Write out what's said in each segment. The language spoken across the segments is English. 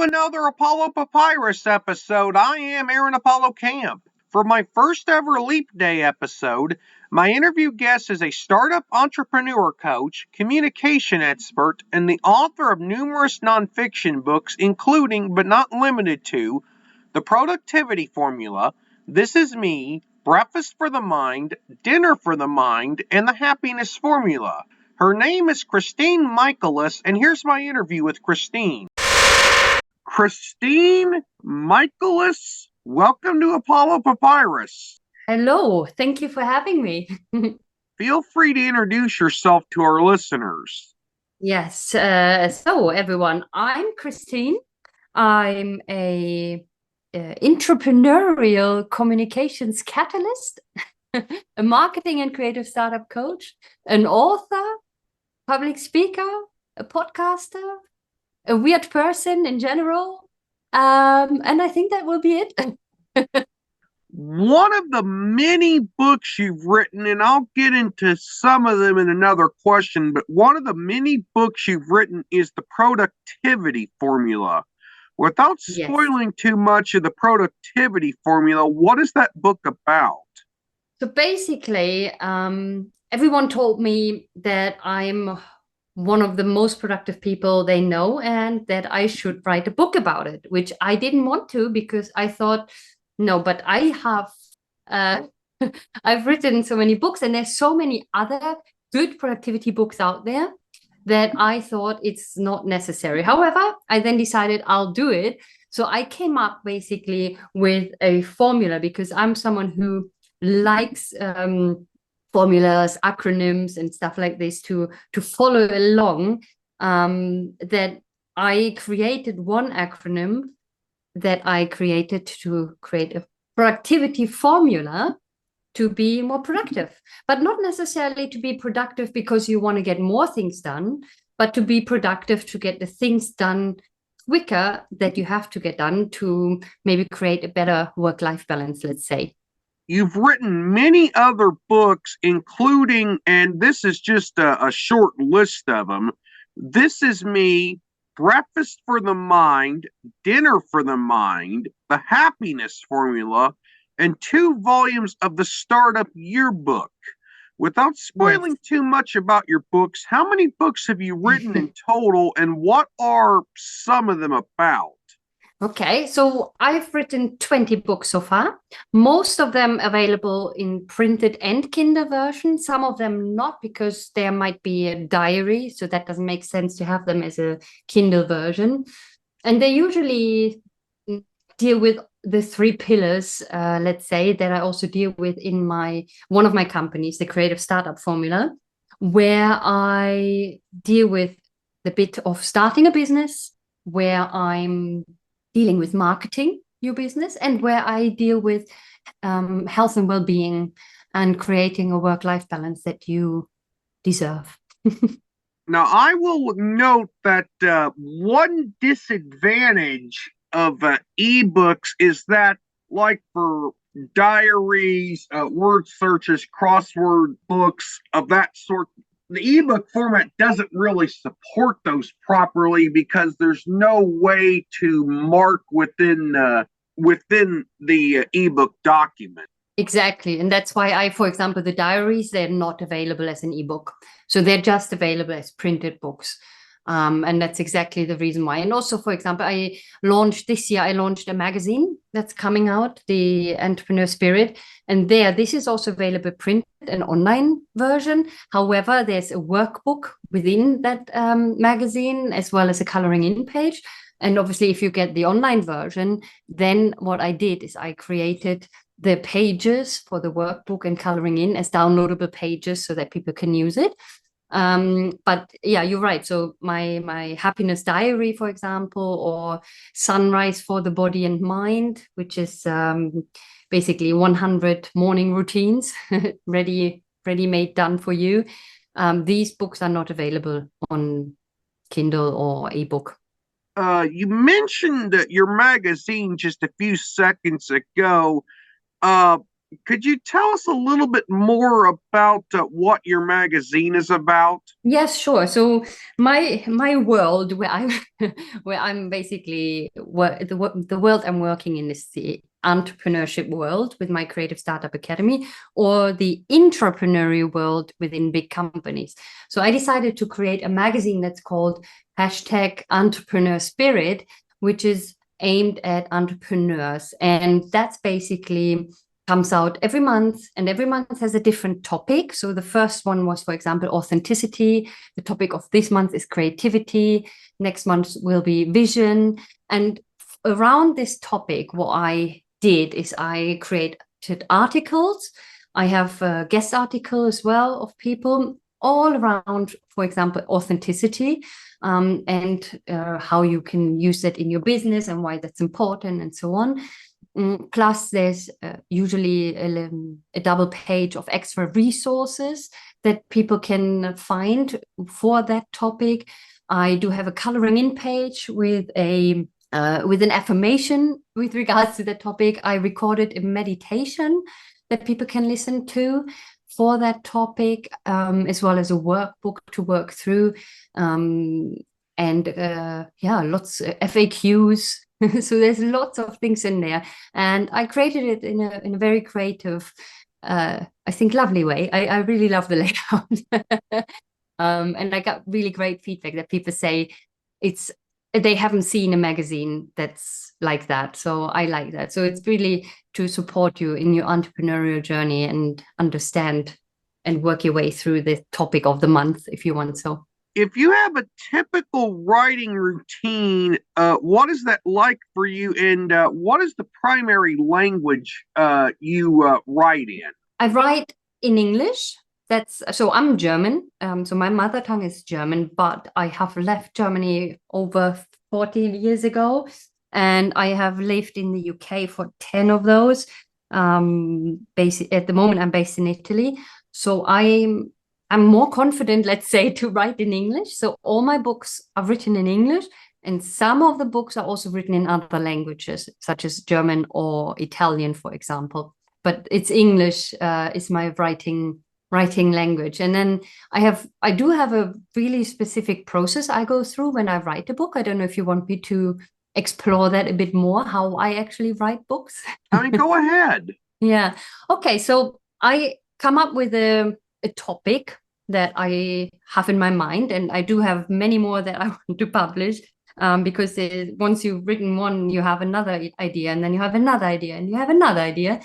another Apollo Papyrus episode. I am Aaron Apollo Camp. For my first ever Leap Day episode, my interview guest is a startup entrepreneur coach, communication expert, and the author of numerous nonfiction books, including but not limited to The Productivity Formula, This Is Me, Breakfast for the Mind, Dinner for the Mind, and The Happiness Formula. Her name is Christine Michaelis, and here's my interview with Christine. Christine Michaelis, welcome to Apollo Papyrus. Hello, thank you for having me. Feel free to introduce yourself to our listeners. Yes, so everyone, I'm Christine. I'm a entrepreneurial communications catalyst, a marketing and creative startup coach, an author, public speaker, a podcaster, a weird person in general, and I think that will be it. One of the many books you've written, and I'll get into some of them in another question, but one of the many books you've written is The Productivity Formula. Without spoiling too much of The Productivity Formula, what is that book about? So basically, everyone told me that I'm one of the most productive people they know and that I should write a book about it, which I didn't want to because I thought, no, but I have, I've written so many books and there's so many other good productivity books out there that I thought it's not necessary. However, I then decided I'll do it. So I came up basically with a formula because I'm someone who likes formulas, acronyms, and stuff like this to follow along. That I created one acronym that I created to create a productivity formula to be more productive, but not necessarily to be productive because you want to get more things done, but to be productive to get the things done quicker that you have to get done to maybe create a better work-life balance, let's say. You've written many other books, including, and this is just a short list of them, This Is Me, Breakfast for the Mind, Dinner for the Mind, The Happiness Formula, and 2 volumes of the Start-Up Yearbook. Without spoiling too much about your books, how many books have you written in total, and what are some of them about? Okay, so I've written 20 books so far, most of them available in printed and Kindle version, some of them not because there might be a diary, so that doesn't make sense to have them as a Kindle version. And they usually deal with the 3 pillars, let's say, that I also deal with in one of my companies, the Creative Startup Formula, where I deal with the bit of starting a business, where I'm dealing with marketing your business, and where I deal with health and well-being and creating a work-life balance that you deserve. Now, I will note that one disadvantage of ebooks is that, like for diaries, word searches, crossword books of that sort, the ebook format doesn't really support those properly because there's no way to mark within the ebook document. Exactly. And that's why for example, the diaries, they're not available as an ebook. So they're just available as printed books. And that's exactly the reason why. And also, for example, this year I launched a magazine that's coming out, the Entrepreneur Spirit. And this is also available printed and online version. However, there's a workbook within that magazine, as well as a coloring in page. And obviously, if you get the online version, then what I did is I created the pages for the workbook and coloring in as downloadable pages so that people can use it. But yeah, you're right. So my happiness diary, for example, or sunrise for the body and mind, which is basically 100 morning routines ready made, done for you. These books are not available on Kindle or ebook. You mentioned your magazine just a few seconds ago. Could you tell us a little bit more about what your magazine is about? Yes, sure. So my world where I'm where I'm basically the world I'm working in is the entrepreneurship world with my Creative Startup Academy, or the entrepreneurial world within big companies. So I decided to create a magazine that's called #Entrepreneur Spirit, which is aimed at entrepreneurs, and that's basically comes out every month, and every month has a different topic. So the first one was, for example, authenticity. The topic of this month is creativity. Next month will be vision. And around this topic, what I did is I created articles. I have a guest article as well of people all around, for example, authenticity, and how you can use that in your business and why that's important and so on. Plus, there's usually a double page of extra resources that people can find for that topic. I do have a coloring in page with an affirmation with regards to the topic. I recorded a meditation that people can listen to for that topic, as well as a workbook to work through, and lots of FAQs. So there's lots of things in there, and I created it in a very creative, I think, lovely way. I really love the layout. And I got really great feedback that people say they haven't seen a magazine that's like that. So I like that. So it's really to support you in your entrepreneurial journey and understand and work your way through the topic of the month if you want so. If you have a typical writing routine, what is that like for you? And what is the primary language you write in? I write in English. That's so I'm German. So my mother tongue is German, but I have left Germany over 14 years ago, and I have lived in the UK for 10 of those. At the moment, I'm based in Italy, so I'm more confident, let's say, to write in English. So all my books are written in English, and some of the books are also written in other languages, such as German or Italian, for example. But it's English is my writing language. And then I do have a really specific process I go through when I write a book. I don't know if you want me to explore that a bit more, how I actually write books. I mean, go ahead. Yeah. Okay. So I come up with a topic that I have in my mind, and I do have many more that I want to publish. Because once you've written one, you have another idea, and then you have another idea, and you have another idea.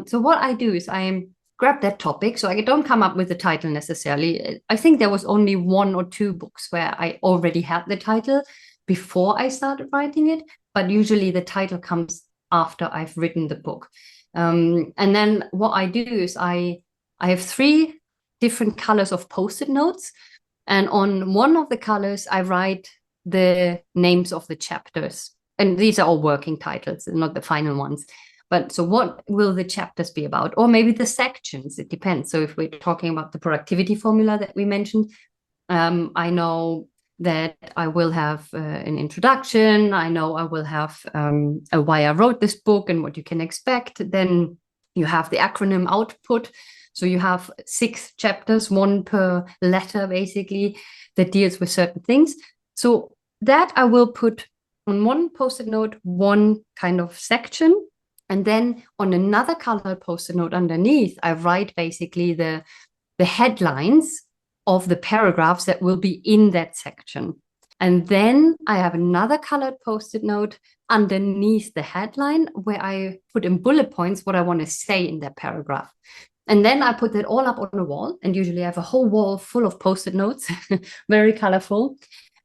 So what I do is I grab that topic. So I don't come up with the title necessarily. I think there was only one or two books where I already had the title before I started writing it, but usually the title comes after I've written the book. And then what I do is I have 3 different colors of Post-it notes, and on one of the colors I write the names of the chapters, and these are all working titles, not the final ones. But so what will the chapters be about? Or maybe the sections, it depends. So if we're talking about the productivity formula that we mentioned, I know that I will have an introduction. I know I will have why I wrote this book and what you can expect. Then you have the acronym output. So you have 6 chapters, 1 per letter, basically, that deals with certain things. So that I will put on one Post-it note, one kind of section. And then on another colored Post-it note underneath, I write basically the headlines of the paragraphs that will be in that section. And then I have another colored Post-it note underneath the headline where I put in bullet points what I want to say in that paragraph. And then I put that all up on a wall, and usually I have a whole wall full of Post-it notes, very colorful.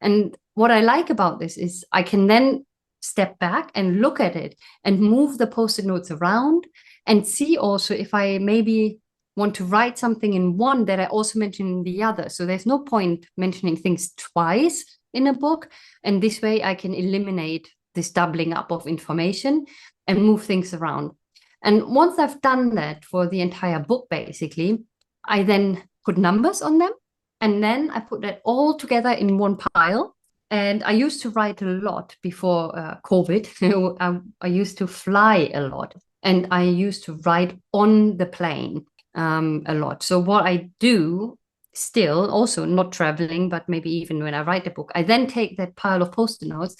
And what I like about this is I can then step back and look at it and move the Post-it notes around and see also if I maybe want to write something in one that I also mention in the other. So there's no point mentioning things twice in a book. And this way I can eliminate this doubling up of information and move things around. And once I've done that for the entire book, basically, I then put numbers on them. And then I put that all together in one pile. And I used to write a lot before COVID. I used to fly a lot. And I used to write on the plane a lot. So what I do still, also not traveling, but maybe even when I write a book, I then take that pile of post-it notes,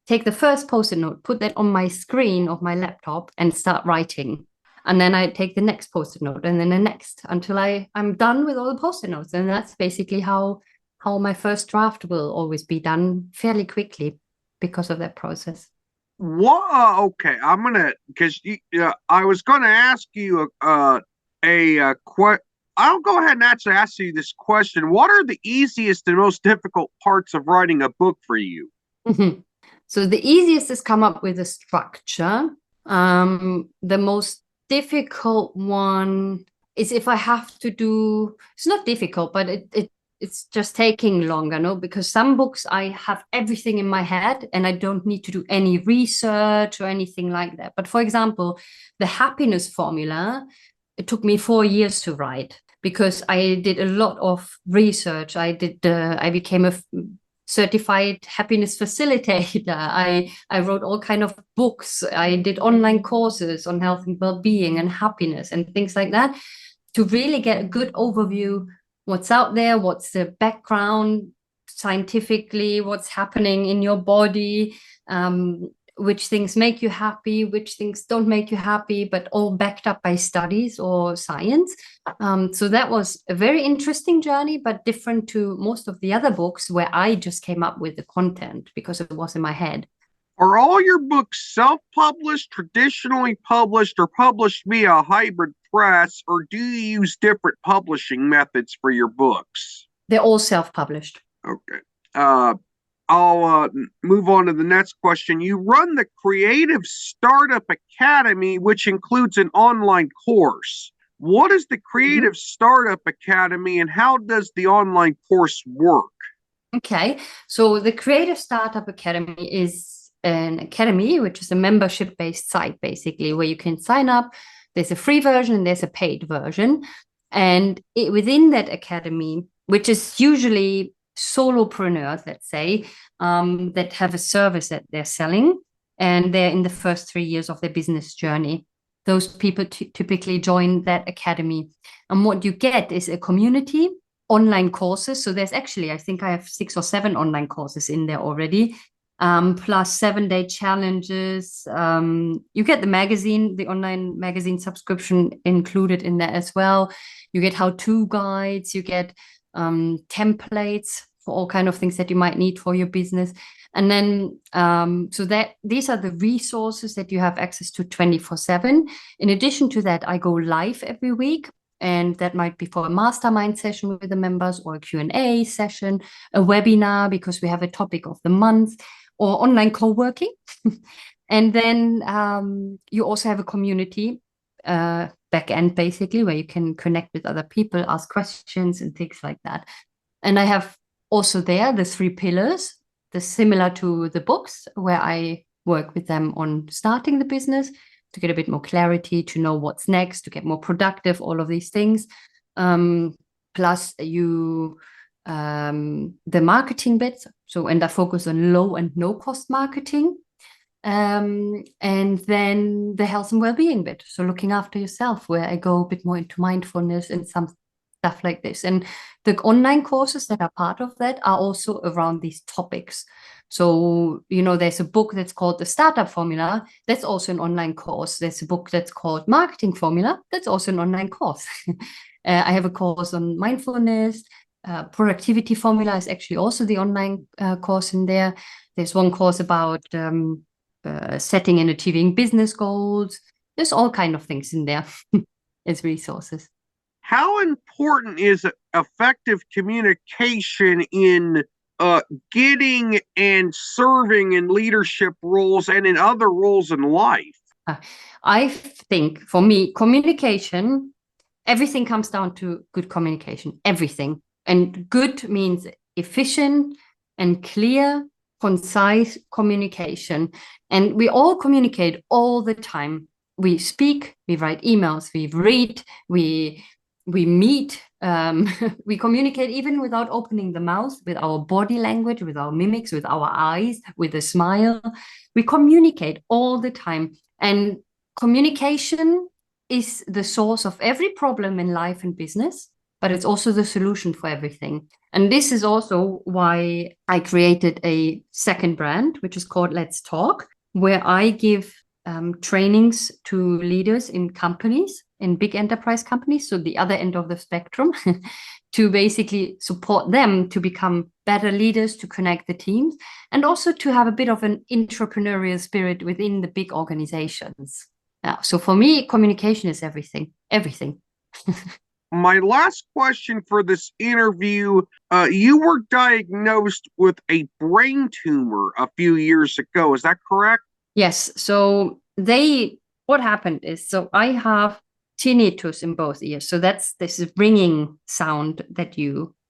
take the first post-it note, put that on my screen of my laptop and start writing. And then I take the next post-it note and then the next until I'm done with all the post-it notes. And that's basically how my first draft will always be done fairly quickly because of that process. What? Okay, I'm gonna because I was gonna ask you I'll go ahead and actually ask you this question. What are the easiest and most difficult parts of writing a book for you? So the easiest is come up with a structure. The most difficult one is if I have to do, it's not difficult, but it's just taking longer, no? Because some books I have everything in my head and I don't need to do any research or anything like that. But for example, the happiness formula, it took me 4 years to write because I did a lot of research. I became a certified happiness facilitator. I wrote all kind of books. I did online courses on health and well-being and happiness and things like that to really get a good overview what's out there, what's the background scientifically, what's happening in your body, which things make you happy, which things don't make you happy, but all backed up by studies or science. So that was a very interesting journey, but different to most of the other books where I just came up with the content because it was in my head. Are all your books self-published, traditionally published, or published via hybrid press, or do you use different publishing methods for your books? They're all self-published. Okay. I'll move on to the next question. You run the Creative Startup Academy, which includes an online course. What is the Creative Startup Academy and how does the online course work? Okay, so the Creative Startup Academy is an academy, which is a membership-based site, basically, where you can sign up. There's a free version, there's a paid version. And within that academy, which is usually solopreneurs, let's say, that have a service that they're selling, and they're in the first 3 years of their business journey. Those people typically join that academy. And what you get is a community, online courses. So there's actually, I think I have 6 or 7 online courses in there already, plus 7-day challenges. You get the magazine, the online magazine subscription included in there as well. You get how-to guides, you get templates for all kind of things that you might need for your business. And then, so that these are the resources that you have access to 24/7. In addition to that, I go live every week. And that might be for a mastermind session with the members or a Q&A session, a webinar because we have a topic of the month, or online co-working. And then you also have a community back end, basically, where you can connect with other people, ask questions and things like that. And I have also there the 3 pillars, similar to the books, where I work with them on starting the business, to get a bit more clarity, to know what's next, to get more productive, all of these things. Plus the marketing bits. So, and I focus on low and no cost marketing. And then the health and well-being bit. So looking after yourself, where I go a bit more into mindfulness and some stuff like this. And the online courses that are part of that are also around these topics. So, there's a book that's called The Startup Formula. That's also an online course. There's a book that's called Marketing Formula. That's also an online course. I have a course on mindfulness. Productivity Formula is actually also the online course in there. There's one course about setting and achieving business goals. There's all kind of things in there as resources. How important is effective communication in getting and serving in leadership roles and in other roles in life? I think for me, communication, everything comes down to good communication, everything. And good means efficient and clear, concise communication. And we all communicate all the time. We speak, we write emails, we read, we meet, we communicate even without opening the mouth, with our body language, with our mimics, with our eyes, with a smile. We communicate all the time. And communication is the source of every problem in life and business, but it's also the solution for everything. And this is also why I created a second brand, which is called Let's Talk, where I give trainings to leaders in companies, in big enterprise companies, so the other end of the spectrum, to basically support them to become better leaders, to connect the teams, and also to have a bit of an entrepreneurial spirit within the big organizations. Yeah, so for me, communication is everything, everything. My last question for this interview, you were diagnosed with a brain tumor a few years ago. Is that correct? Yes. So what happened is, so I have tinnitus in both ears. So that's this ringing sound that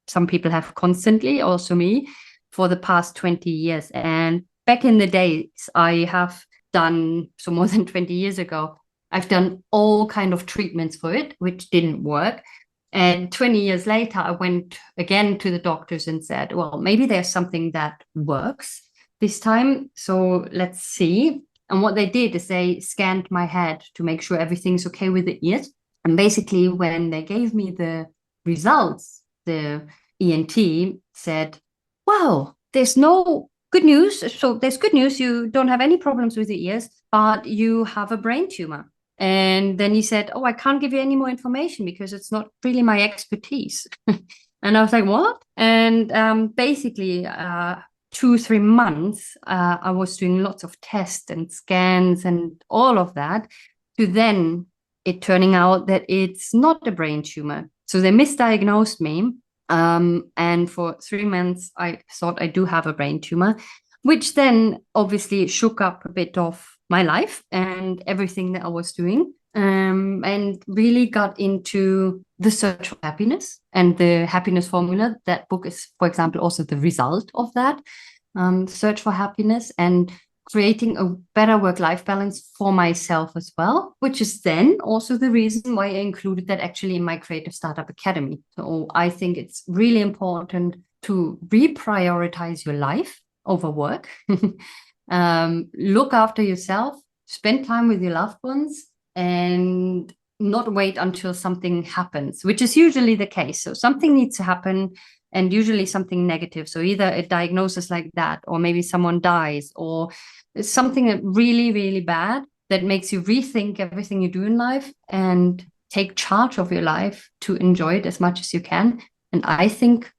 some people have constantly, also me, for the past 20 years. And back in the days, I have done, so more than 20 years ago, I've done all kind of treatments for it, which didn't work. And 20 years later, I went again to the doctors and said, well, maybe there's something that works this time. So let's see. And what they did is they scanned my head to make sure everything's okay with the ears. And basically, when they gave me the results, the ENT said, wow, there's no good news. So there's good news. You don't have any problems with the ears, but you have a brain tumor. And then he said, oh, I can't give you any more information because it's not really my expertise. And I was like, what? And basically, 2-3 months, I was doing lots of tests and scans and all of that, to then it turning out that it's not a brain tumor. So they misdiagnosed me. And for 3 months, I thought I do have a brain tumor, which then obviously shook up a bit of my life and everything that I was doing, and really got into the search for happiness and the happiness formula. That book is, for example, also the result of that search for happiness and creating a better work-life balance for myself as well, which is then also the reason why I included that actually in my Creative Startup Academy. So I think it's really important to reprioritize your life over work. Look after yourself, spend time with your loved ones, and not wait until something happens, which is usually the case. So something needs to happen, and usually something negative. So either a diagnosis like that, or maybe someone dies, or something really, really bad that makes you rethink everything you do in life and take charge of your life to enjoy it as much as you can. And I think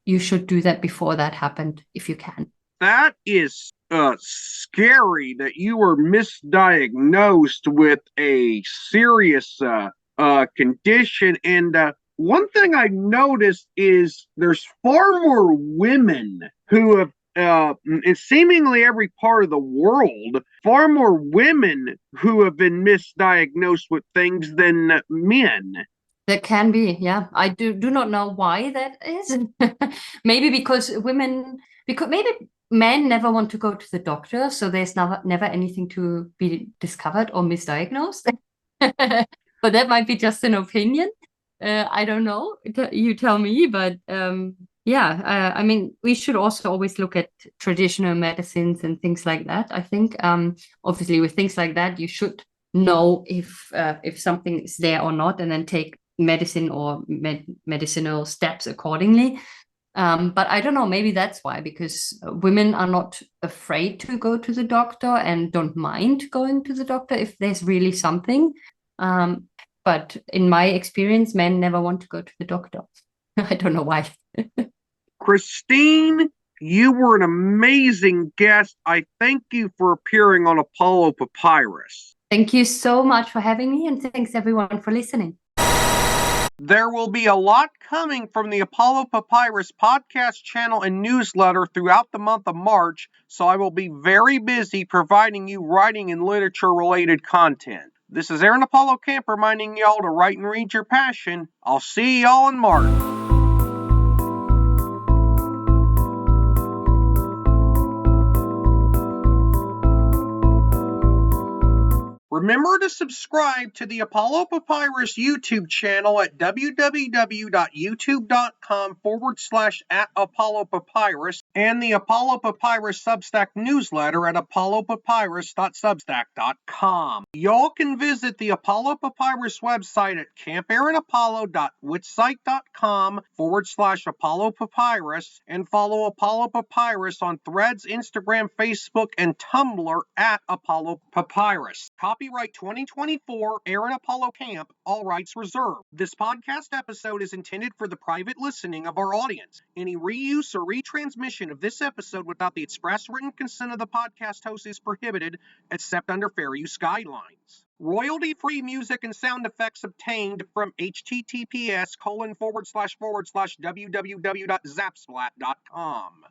you should do that before that happened, if you can. That is scary that you were misdiagnosed with a serious condition. And one thing I noticed is there's far more women who have, in seemingly every part of the world, far more women who have been misdiagnosed with things than men. That can be, yeah. I do not know why that is. Maybe because maybe men never want to go to the doctor, so there's never anything to be discovered or misdiagnosed. But that might be just an opinion. I don't know. You tell me. But yeah, I mean, we should also always look at traditional medicines and things like that. I think, obviously, with things like that, you should know if something is there or not, and then take medicine or medicinal steps accordingly. But I don't know, maybe that's why, because women are not afraid to go to the doctor and don't mind going to the doctor if there's really something. But in my experience, men never want to go to the doctor. I don't know why. Christine, you were an amazing guest. I thank you for appearing on Apollo Papyrus. Thank you so much for having me, and thanks everyone for listening. There will be a lot coming from the Apollo Papyrus podcast channel and newsletter throughout the month of March, so I will be very busy providing you writing and literature-related content. This is Aaron Apollo Camp reminding y'all to write and read your passion. I'll see y'all in March. Remember to subscribe to the Apollo Papyrus YouTube channel at www.youtube.com/@ApolloPapyrus and the Apollo Papyrus Substack newsletter at apollopapyrus.substack.com. Y'all can visit the Apollo Papyrus website at campaaronapollo.wixsite.com/Apollo Papyrus and follow Apollo Papyrus on Threads, Instagram, Facebook, and Tumblr at Apollo Papyrus. Copyright 2024, Aaron Apollo Camp, all rights reserved. This podcast episode is intended for the private listening of our audience. Any reuse or retransmission of this episode without the express written consent of the podcast host is prohibited, except under fair use guidelines. Royalty-free music and sound effects obtained from https://www.zapsplat.com.